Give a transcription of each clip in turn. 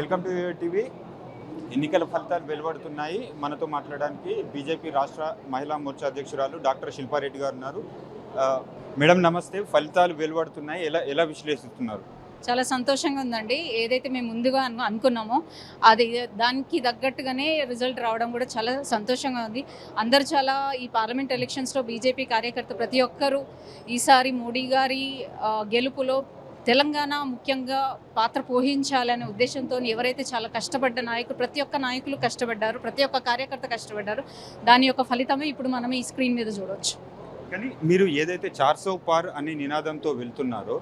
Welcome to TV. ఎన్నికల ఫలితాలు వెలువడుతున్నాయి. మనతో మాట్లాడడానికి బీజేపీ రాష్ట్ర మహిళా మోర్చా అధ్యక్షురాలు డాక్టర్ శిల్పారెడ్డి గారు ఉన్నారు. మేడం నమస్తే. ఫలితాలు వెలువడుతున్నాయి, ఎలా ఎలా విశ్లేషిస్తున్నారు? చాలా సంతోషంగా ఉందండి. ఏదైతే మేము ముందుగా అనుకున్నామో అది దానికి తగ్గట్టుగానే రిజల్ట్ రావడం కూడా చాలా సంతోషంగా ఉంది. అందరూ చాలా ఈ పార్లమెంట్ ఎలక్షన్స్లో బీజేపీ కార్యకర్త ప్రతి ఒక్కరూ ఈసారి మోడీ గారి గెలుపులో తెలంగాణ ముఖ్యంగా పాత్ర పోషించాలనే ఉద్దేశంతో ఎవరైతే చాలా కష్టపడ్డ నాయకులు, ప్రతి ఒక్క నాయకులు కష్టపడ్డారు, ప్రతి ఒక్క కార్యకర్త కష్టపడ్డారు. దాని యొక్క ఫలితమే ఇప్పుడు మనం ఈ స్క్రీన్ మీద చూడవచ్చు. కానీ మీరు ఏదైతే 400 పార్ అనే నినాదంతో వెళ్తున్నారో,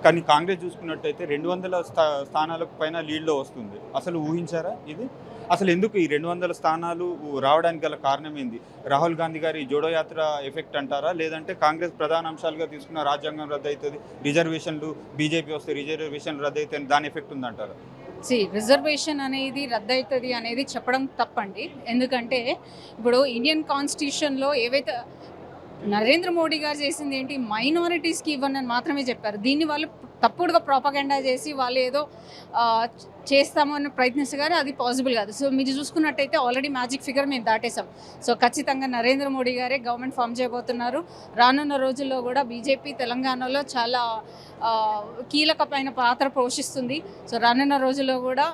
కానీ కాంగ్రెస్ చూసుకున్నట్టయితే 200 స్థానాలకు పైన లీడ్లో వస్తుంది. అసలు ఊహించారా ఇది? అసలు ఎందుకు ఈ 200 స్థానాలు రావడానికి గల కారణం ఏంది? రాహుల్ గాంధీ గారి జోడో యాత్ర ఎఫెక్ట్ అంటారా, లేదంటే కాంగ్రెస్ ప్రధాన అంశాలుగా తీసుకున్న రాజ్యాంగం రద్దు అవుతుంది, రిజర్వేషన్లు బీజేపీ వస్తే రిజర్వేషన్ రద్దు అవుతుంది, దాని ఎఫెక్ట్ ఉందంటారా? రిజర్వేషన్ అనేది రద్దవుతుంది అనేది చెప్పడం తప్పండి. ఎందుకంటే ఇప్పుడు ఇండియన్ కాన్స్టిట్యూషన్లో ఏవైతే నరేంద్ర మోడీ గారు చేసింది ఏంటి, మైనారిటీస్కి ఇవ్వని మాత్రమే చెప్పారు. దీన్ని వాళ్ళు తప్పుడుగా ప్రాపగెండా చేసి వాళ్ళు ఏదో చేస్తామని ప్రయత్నిస్తారు, అది పాసిబుల్ కాదు. సో మీరు చూసుకున్నట్టయితే ఆల్రెడీ మ్యాజిక్ ఫిగర్ మేము దాటేసాం. సో ఖచ్చితంగా నరేంద్ర మోడీ గారే గవర్నమెంట్ ఫామ్ చేయబోతున్నారు. రానున్న రోజుల్లో కూడా బీజేపీ తెలంగాణలో చాలా కీలకమైన పాత్ర పోషిస్తుంది. సో రానున్న రోజుల్లో కూడా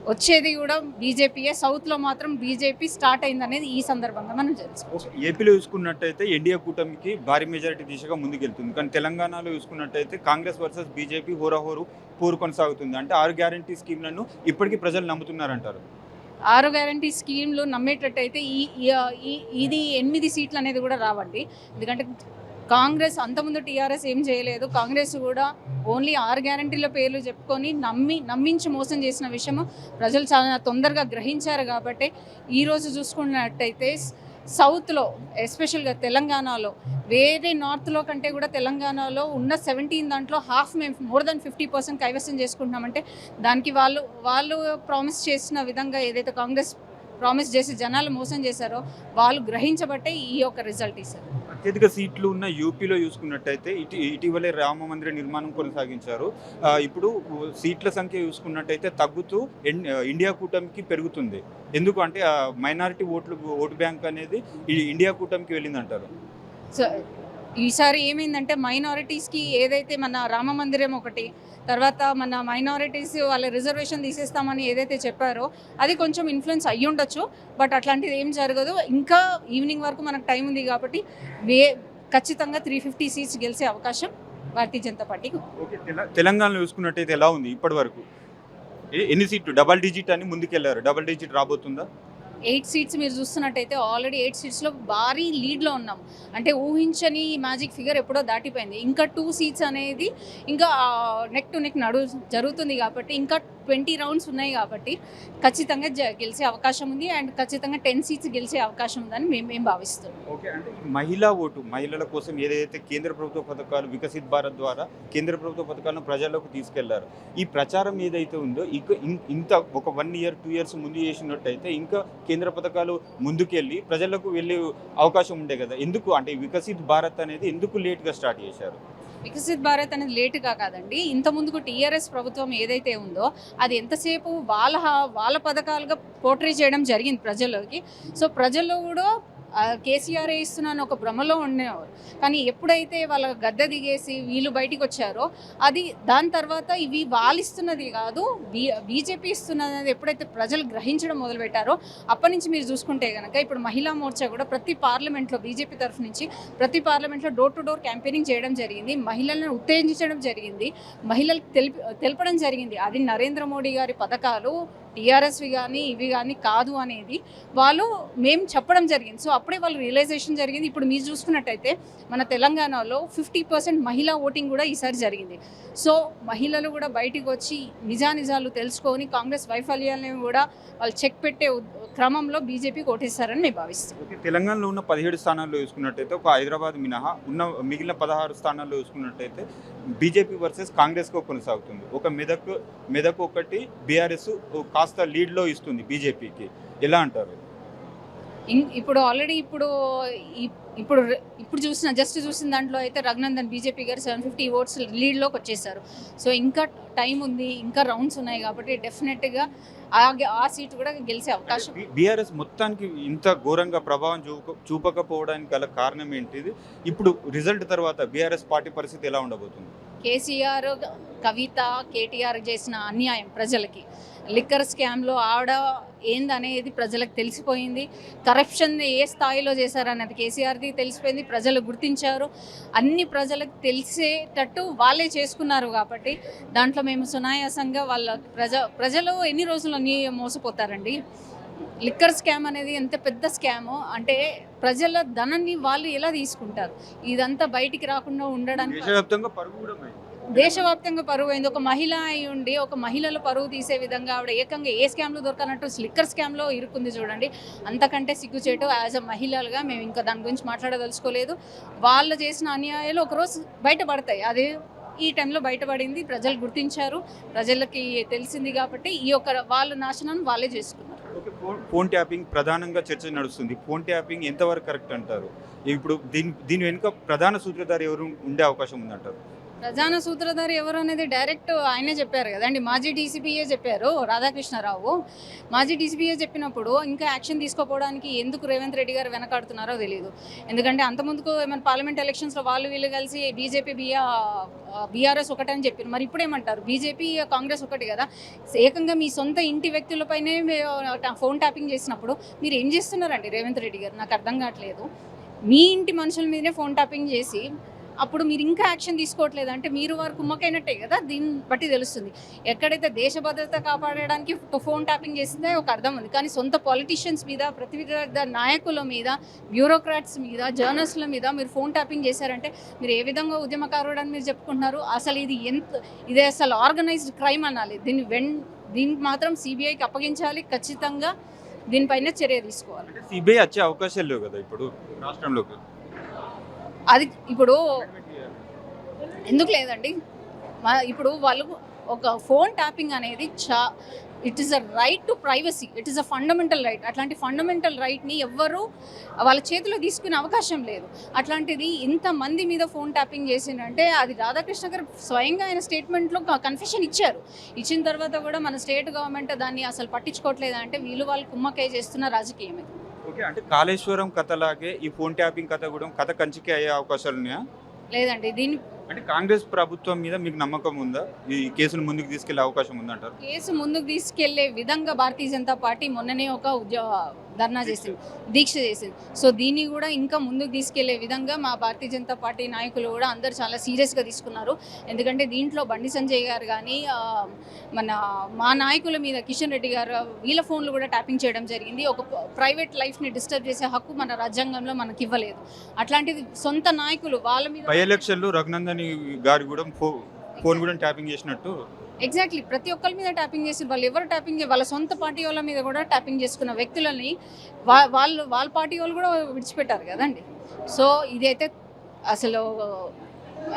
వచ్చేది కూడా బీజేపీయే. సౌత్లో మాత్రం బీజేపీ స్టార్ట్ అయిందనేది ఈ సందర్భంగా మనం తెలుసుకోవచ్చు. ఏపీలో చూసుకున్నట్టయితే ఎన్డీఏ కూటమికి భారీ మెజారిటీ దిశగా ముందుకెళ్తుంది. కానీ తెలంగాణలో చూసుకున్నట్టయితే కాంగ్రెస్ వర్సెస్ బీజేపీ హోరాహోరు పోరు కొనసాగుతుంది. అంటే 6 గ్యారంటీ స్కీమ్లను ఇప్పటికీ ప్రజలు నమ్ముతున్నారంటారు. 6 గ్యారంటీ స్కీమ్లు నమ్మేటట్టయితే ఇది 8 సీట్లు అనేది కూడా రావండి. ఎందుకంటే కాంగ్రెస్ అంతకుముందు టీఆర్ఎస్ ఏం చేయలేదు. కాంగ్రెస్ కూడా ఓన్లీ 6 గ్యారంటీల పేర్లు చెప్పుకొని నమ్మించి మోసం చేసిన విషయము ప్రజలు చాలా తొందరగా గ్రహించారు. కాబట్టి ఈరోజు చూసుకున్నట్టయితే సౌత్లో, ఎస్పెషల్గా తెలంగాణలో, వేరే నార్త్లో కంటే కూడా తెలంగాణలో ఉన్న 17 దాంట్లో హాఫ్ మేము మోర్ దెన్ 50% కైవసం చేసుకుంటున్నామంటే దానికి వాళ్ళు ప్రామిస్ చేసిన విధంగా ఏదైతే కాంగ్రెస్ ప్రామిస్ చేసి జనాలు మోసం చేశారో వాళ్ళు గ్రహించబట్టే ఈ యొక్క రిజల్ట్ ఇస్తారు. అత్యధిక సీట్లు ఉన్న యూపీలో చూసుకున్నట్టయితే ఇటీవలే రామ మందిర నిర్మాణం కొనసాగించారు. ఇప్పుడు సీట్ల సంఖ్య చూసుకున్నట్టయితే తగ్గుతూ ఇండియా కూటమికి పెరుగుతుంది. ఎందుకు అంటే మైనారిటీ ఓటు బ్యాంక్ అనేది ఇండియా కూటమికి వెళ్ళిందంటారు. సో ఈసారి ఏమైందంటే మైనారిటీస్కి ఏదైతే మన రామ మందిరం ఒకటి, తర్వాత మన మైనారిటీస్ వాళ్ళ రిజర్వేషన్ తీసేస్తామని ఏదైతే చెప్పారో అది కొంచెం ఇన్ఫ్లుయెన్స్ అయ్యి ఉండొచ్చు. బట్ అట్లాంటిది ఏం జరగదు. ఇంకా ఈవినింగ్ వరకు మనకు టైం ఉంది కాబట్టి ఖచ్చితంగా 350 సీట్స్ గెలిచే అవకాశం భారతీయ జనతా పార్టీకి. ఓకే, తెలంగాణలో చూసుకున్నట్టయితే ఎలా ఉంది ఇప్పటి వరకు? ఎన్ని సీట్లు? డబల్ డిజిట్ అని ముందుకెళ్లారు. డబల్ డిజిట్ రాబోతుందా? 8 సీట్స్ మీరు చూస్తున్నట్టయితే ఆల్రెడీ 8 సీట్స్లో భారీ లీడ్లో ఉన్నాం. అంటే ఊహించని మ్యాజిక్ ఫిగర్ ఎప్పుడో దాటిపోయింది. ఇంకా 2 సీట్స్ అనేది ఇంకా నెక్ టు నెక్ జరుగుతుంది కాబట్టి ఇంకా 20 రౌండ్స్ ఉన్నాయి కాబట్టి ఖచ్చితంగా గెలిచే అవకాశం ఉంది. అండ్ ఖచ్చితంగా 10 సీట్స్ గెలిచే అవకాశం ఉందని మేము భావిస్తున్నాం. ఓకే, అంటే మహిళా ఓటు, మహిళల కోసం ఏదైతే కేంద్ర ప్రభుత్వ పథకాలు వికసిత్ భారత్ ద్వారా కేంద్ర ప్రభుత్వ పథకాలను ప్రజల్లోకి తీసుకెళ్లారు, ఈ ప్రచారం ఏదైతే ఉందో ఇంత ఒక 1 year 2 years ముందు చేసినట్టయితే ఇంకా కేంద్ర పథకాలు ముందుకెళ్ళి ప్రజలకు వెళ్ళే అవకాశం ఉండే కదా. ఎందుకు అంటే వికసిత్ భారత్ అనేది ఎందుకు లేట్గా స్టార్ట్ చేశారు? వికసిత్ భారత్ అనేది లేటుగా కాదండి. ఇంత ముందుకు టీఆర్ఎస్ ప్రభుత్వం ఏదైతే ఉందో అది ఎంతసేపు వాళ్ళ పథకాలుగా పోర్ట్రే చేయడం జరిగింది ప్రజల్లోకి. సో ప్రజల్లో కూడా కేసీఆర్ ఇస్తున్నాను ఒక భ్రమలో ఉండేవారు. కానీ ఎప్పుడైతే వాళ్ళ గద్దె దిగేసి వీళ్ళు బయటికి వచ్చారో అది దాని తర్వాత ఇవి వాళ్ళు ఇస్తున్నది కాదు, బీజేపీ ఇస్తున్నది ఎప్పుడైతే ప్రజలు గ్రహించడం మొదలుపెట్టారో అప్పటి నుంచి మీరు చూసుకుంటే కనుక ఇప్పుడు మహిళా మోర్చా కూడా ప్రతి పార్లమెంట్లో బీజేపీ తరఫు నుంచి ప్రతి పార్లమెంట్లో డోర్ టు డోర్ క్యాంపెయినింగ్ చేయడం జరిగింది. మహిళలను ఉత్తేజించడం జరిగింది, మహిళలకు తెలపడం జరిగింది. అది నరేంద్ర మోడీ గారి పథకాలు టీఆర్ఎస్వి కానీ ఇవి కానీ కాదు అనేది మేము చెప్పడం జరిగింది. సో అప్పుడే వాళ్ళు రియలైజేషన్ జరిగింది. ఇప్పుడు మీరు చూసుకున్నట్టయితే మన తెలంగాణలో 50% మహిళా ఓటింగ్ కూడా ఈసారి జరిగింది. సో మహిళలు కూడా బయటికి వచ్చి నిజానిజాలు తెలుసుకొని కాంగ్రెస్ వైఫల్యాలను కూడా వాళ్ళు చెక్ పెట్టే క్రమంలో బీజేపీకి ఓటేస్తారని మేము భావిస్తాం. తెలంగాణలో ఉన్న 17 స్థానాల్లో చూసుకున్నట్టయితే ఒక హైదరాబాద్ మినహా ఉన్న మిగిలిన 16 స్థానాల్లో చూసుకున్నట్టయితే బీజేపీ వర్సెస్ కాంగ్రెస్గా కొనసాగుతుంది. ఒక మెదక్ ఒకటి బీఆర్ఎస్ కాస్త లీడ్లో ఇస్తుంది బీజేపీకి. ఎలా అంటారు? ఇప్పుడు ఆల్రెడీ ఈ ఇప్పుడు చూసిన దాంట్లో అయితే రఘునందన్ బీజేపీ గారు 750 ఓట్స్ లీడ్లోకి వచ్చేసారు. సో ఇంకా టైం ఉంది, ఇంకా రౌండ్స్ ఉన్నాయి కాబట్టి డెఫినెట్గా ఆ సీటు కూడా గెలిచే అవకాశం. బీఆర్ఎస్ మొత్తానికి ఇంత ఘోరంగా ప్రభావం చూపకపోవడానికి గల కారణం ఏంటిది? ఇప్పుడు రిజల్ట్ తర్వాత బీఆర్ఎస్ పార్టీ పరిస్థితి ఎలా ఉండబోతుంది? కేసీఆర్, కవిత, కేటీఆర్ చేసిన అన్యాయం ప్రజలకి, లిక్కర్ స్కామ్లో ఆవిడ ఏందనేది ప్రజలకు తెలిసిపోయింది. కరప్షన్ ఏ స్థాయిలో చేశారనేది కేసీఆర్ది తెలిసిపోయింది, ప్రజలు గుర్తించారు. అన్ని ప్రజలకు తెలిసేటట్టు వాళ్ళే చేసుకున్నారు కాబట్టి దాంట్లో మేము సునాయాసంగా ప్రజలు ఎన్ని రోజులు మోసపోతారండి. లిక్కర్ స్కామ్ అనేది ఎంత పెద్ద స్కామో, అంటే ప్రజల ధనాన్ని వాళ్ళు ఎలా తీసుకుంటారు, ఇదంతా బయటికి రాకుండా ఉండడానికి దేశవ్యాప్తంగా పరువు అయింది. ఒక మహిళ అయి ఉండి ఒక మహిళల పరువు తీసే విధంగా ఆవిడ ఏకంగా ఏ స్కామ్లో దొరకనట్టు లిక్కర్ స్కామ్లో ఇరుక్కుంది చూడండి. అంతకంటే సిగ్గుచేటు. యాజ్ అ మహిళలుగా మేము ఇంకా దాని గురించి మాట్లాడదలుచుకోలేదు. వాళ్ళు చేసిన అన్యాయాలు ఒకరోజు బయటపడతాయి. అది ఈ టైంలో బయటపడింది, ప్రజలు గుర్తించారు, ప్రజలకి తెలిసింది కాబట్టి వాళ్ళ నాశనాన్ని వాళ్ళే చేసుకున్నారు. ఫోన్ ట్యాపింగ్ ప్రధానంగా చర్చ నడుస్తుంది. ఫోన్ ట్యాపింగ్ ఎంతవరకు కరెక్ట్ అంటారు? ఇప్పుడు దీని వెనుక ప్రధాన సూత్రధారి ఎవరు ఉండే అవకాశం ఉందంటారు? ప్రధాన సూత్రధారి ఎవరు అనేది డైరెక్ట్ ఆయనే చెప్పారు కదండి. మాజీ డీసీపీఏ చెప్పారు, రాధాకృష్ణరావు. మాజీ డీసీపీఏ చెప్పినప్పుడు ఇంకా యాక్షన్ తీసుకోపోవడానికి ఎందుకు రేవంత్ రెడ్డి గారు వెనకాడుతున్నారో తెలియదు. ఎందుకంటే అంతకుముందుకు ఏమైనా పార్లమెంట్ ఎలక్షన్స్లో వీళ్ళు కలిసి బీజేపీ బీఆర్ఎస్ ఒకటని చెప్పారు. మరి ఇప్పుడు ఏమంటారు? బీజేపీ కాంగ్రెస్ ఒకటి కదా. ఏకంగా మీ సొంత ఇంటి వ్యక్తులపైనే ఫోన్ ట్యాపింగ్ చేసినప్పుడు మీరు ఏం చేస్తున్నారండి రేవంత్ రెడ్డి గారు? నాకు అర్థం కావట్లేదు. మీ ఇంటి మనుషుల మీదనే ఫోన్ ట్యాపింగ్ చేసి అప్పుడు మీరు ఇంకా యాక్షన్ తీసుకోవట్లేదు అంటే మీరు వారు కుమ్మకైనట్టే కదా. దీన్ని బట్టి తెలుస్తుంది ఎక్కడైతే దేశ భద్రత కాపాడడానికి ఫోన్ ట్యాపింగ్ చేసిందే ఒక అర్థం ఉంది. కానీ సొంత పొలిటీషియన్స్ మీద, ప్రతిపక్ష నాయకుల మీద, బ్యూరోక్రాట్స్ మీద, జర్నలిస్టుల మీద మీరు ఫోన్ ట్యాపింగ్ చేశారంటే మీరు ఏ విధంగా ఉద్యమకారుడు అని మీరు చెప్పుకుంటున్నారు? అసలు ఇది అసలు ఆర్గనైజ్డ్ క్రైమ్ అనాలి. దీనికి మాత్రం సిబిఐకి అప్పగించాలి. ఖచ్చితంగా దీనిపైన చర్య తీసుకోవాలి. సిబిఐ వచ్చే అవకాశాలు లేవు కదా ఇప్పుడు రాష్ట్రంలోకి. అది ఇప్పుడు ఎందుకు లేదండి? ఇప్పుడు వాళ్ళు ఒక ఫోన్ ట్యాపింగ్ అనేది it is a right to privacy, it is a fundamental right. అట్లాంటి ఫండమెంటల్ రైట్ని ఎవ్వరూ వాళ్ళ చేతిలో తీసుకునే అవకాశం లేదు. అట్లాంటిది ఇంతమంది మీద ఫోన్ ట్యాపింగ్ చేసిందంటే అది రాధాకృష్ణ గారు స్వయంగా ఆయన స్టేట్మెంట్లో కన్ఫెషన్ ఇచ్చారు. ఇచ్చిన తర్వాత కూడా మన స్టేట్ గవర్నమెంట్ దాన్ని అసలు పట్టించుకోవట్లేదు అంటే వాళ్ళు కుమ్మకై చేస్తున్న రాజకీయమే. ఓకే, అంటే కాళేశ్వరం కథలాగే ఈ ఫోన్ ట్యాపింగ్ కథ కూడా కథ కంచికే అయ్యే అవకాశాలు ఉన్నాయా? లేదండి. అంటే కాంగ్రెస్ ప్రభుత్వం మీద మీకు నమ్మకం ఉందా? ఈ కేసును ముందుకు తీసుకెళ్లే అవకాశం ఉందంటారు? కేసు ముందుకు తీసుకెళ్లే విధంగా భారతీయ జనతా పార్టీ మొన్ననే ఒక ధర్నా చేసింది, దీక్ష చేసింది. సో దీన్ని కూడా ఇంకా ముందుకు తీసుకెళ్లే విధంగా మా భారతీయ జనతా పార్టీ నాయకులు కూడా అందరూ చాలా సీరియస్గా తీసుకున్నారు. ఎందుకంటే దీంట్లో బండి సంజయ్ గారు కానీ మా నాయకుల మీద కిషన్ రెడ్డి గారు వీళ్ళ ఫోన్లు కూడా ట్యాపింగ్ చేయడం జరిగింది. ఒక ప్రైవేట్ లైఫ్ని డిస్టర్బ్ చేసే హక్కు మన రాజ్యాంగంలో మనకి ఇవ్వలేదు. అట్లాంటిది సొంత నాయకులు వాళ్ళ మీద బై ఎలక్షన్లో రఘునందన్ గారు కూడా ఫోన్ కూడా ట్యాపింగ్ చేసినట్టు. ఎగ్జాక్ట్లీ, ప్రతి ఒక్కరి మీద ట్యాపింగ్ చేసి వాళ్ళు ఎవరు వాళ్ళ సొంత పార్టీ వాళ్ళ మీద కూడా ట్యాపింగ్ చేసుకున్న వ్యక్తులని వాళ్ళ పార్టీ వాళ్ళు కూడా విడిచిపెట్టారు కదండి. సో ఇదైతే అసలు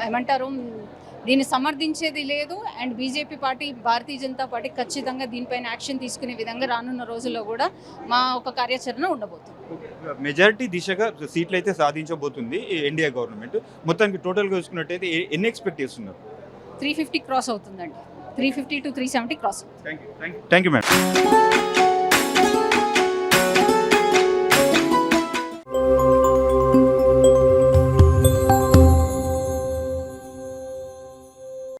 ఏమంటారు, దీన్ని సమర్థించేది లేదు. And BJP party, Bharatiya Janata party ఖచ్చితంగా దీనిపైన యాక్షన్ తీసుకునే విధంగా రానున్న రోజుల్లో కూడా మా ఒక కార్యాచరణ ఉండబోతుంది. మెజారిటీ దిశగా సీట్లు అయితే సాధించబోతుంది ఎన్డీఏ గవర్నమెంట్. మొత్తానికి టోటల్గా చూసుకున్నట్టయితే ఎన్ని ఎక్స్పెక్ట్ చేస్తున్నారు? 350 క్రాస్ అవుతుందండి. 350 to 370 cross. Thank you madam.